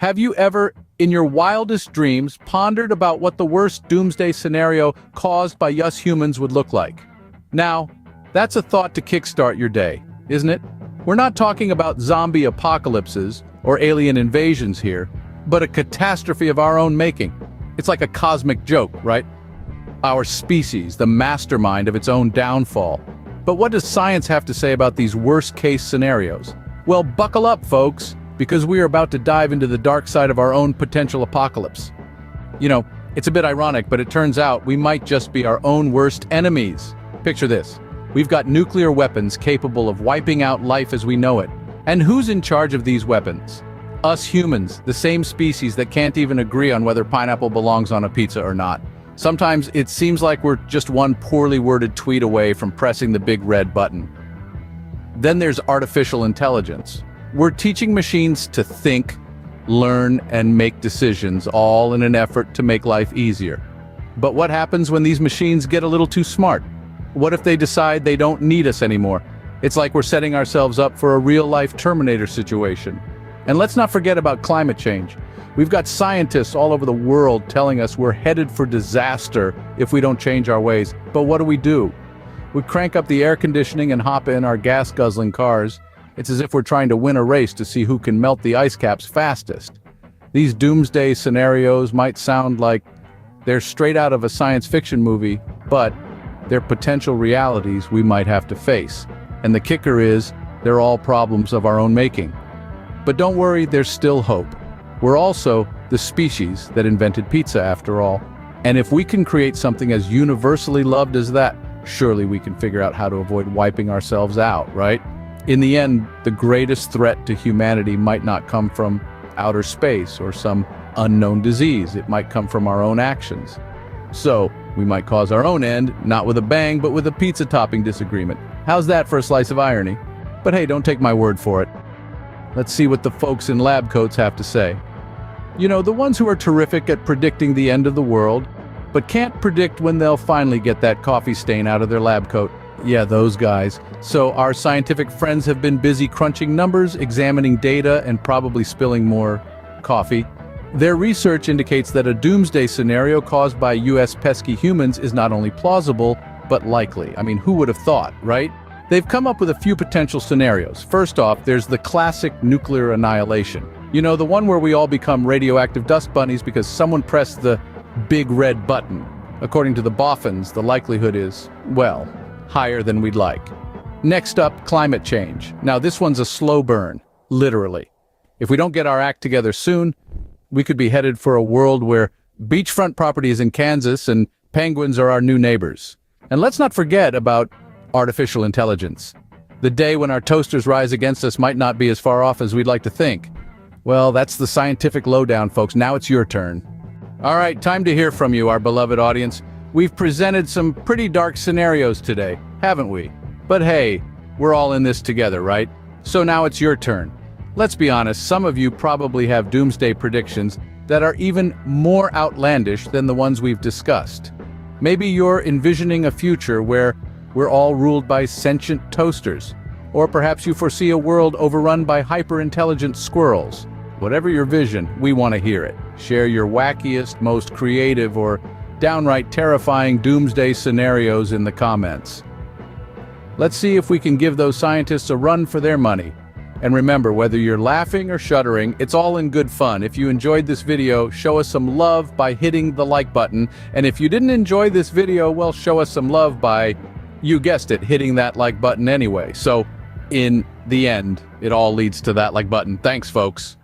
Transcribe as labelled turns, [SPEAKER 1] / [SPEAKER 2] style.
[SPEAKER 1] Have you ever, in your wildest dreams, pondered about what the worst doomsday scenario caused by us humans would look like? Now, that's a thought to kickstart your day, isn't it? We're not talking about zombie apocalypses or alien invasions here, but a catastrophe of our own making. It's like a cosmic joke, right? Our species, the mastermind of its own downfall. But what does science have to say about these worst-case scenarios? Well, buckle up, folks, because we are about to dive into the dark side of our own potential apocalypse. You know, it's a bit ironic, but it turns out we might just be our own worst enemies. Picture this. We've got nuclear weapons capable of wiping out life as we know it. And who's in charge of these weapons? Us humans, the same species that can't even agree on whether pineapple belongs on a pizza or not. Sometimes it seems like we're just one poorly worded tweet away from pressing the big red button. Then there's artificial intelligence. We're teaching machines to think, learn, and make decisions, all in an effort to make life easier. But what happens when these machines get a little too smart? What if they decide they don't need us anymore? It's like we're setting ourselves up for a real-life Terminator situation. And let's not forget about climate change. We've got scientists all over the world telling us we're headed for disaster if we don't change our ways. But what do? We crank up the air conditioning and hop in our gas-guzzling cars. It's as if we're trying to win a race to see who can melt the ice caps fastest. These doomsday scenarios might sound like they're straight out of a science fiction movie, but they're potential realities we might have to face. And the kicker is, they're all problems of our own making. But don't worry, there's still hope. We're also the species that invented pizza, after all. And if we can create something as universally loved as that, surely we can figure out how to avoid wiping ourselves out, right? In the end, the greatest threat to humanity might not come from outer space or some unknown disease. It might come from our own actions. So, we might cause our own end, not with a bang, but with a pizza topping disagreement. How's that for a slice of irony? But hey, don't take my word for it. Let's see what the folks in lab coats have to say. You know, the ones who are terrific at predicting the end of the world, but can't predict when they'll finally get that coffee stain out of their lab coat. Yeah, those guys. So our scientific friends have been busy crunching numbers, examining data, and probably spilling more coffee. Their research indicates that a doomsday scenario caused by US pesky humans is not only plausible, but likely. I mean, who would have thought, right? They've come up with a few potential scenarios. First off, there's the classic nuclear annihilation. You know, the one where we all become radioactive dust bunnies because someone pressed the big red button. According to the boffins, the likelihood is, well, higher than we'd like. Next up, climate change. Now this one's a slow burn, literally. If we don't get our act together soon, we could be headed for a world where beachfront property is in Kansas and penguins are our new neighbors. And let's not forget about artificial intelligence. The day when our toasters rise against us might not be as far off as we'd like to think. Well, that's the scientific lowdown, folks. Now it's your turn. All right, time to hear from you, our beloved audience. We've presented some pretty dark scenarios today, haven't we? But hey, we're all in this together, right? So now it's your turn. Let's be honest, some of you probably have doomsday predictions that are even more outlandish than the ones we've discussed. Maybe you're envisioning a future where we're all ruled by sentient toasters. Or perhaps you foresee a world overrun by hyper-intelligent squirrels. Whatever your vision, we want to hear it. Share your wackiest, most creative, or downright terrifying doomsday scenarios in the comments. Let's see if we can give those scientists a run for their money. And remember, whether you're laughing or shuddering, it's all in good fun. If you enjoyed this video, show us some love by hitting the like button. And if you didn't enjoy this video, well, show us some love by, you guessed it, hitting that like button anyway. So, in the end, it all leads to that like button. Thanks, folks.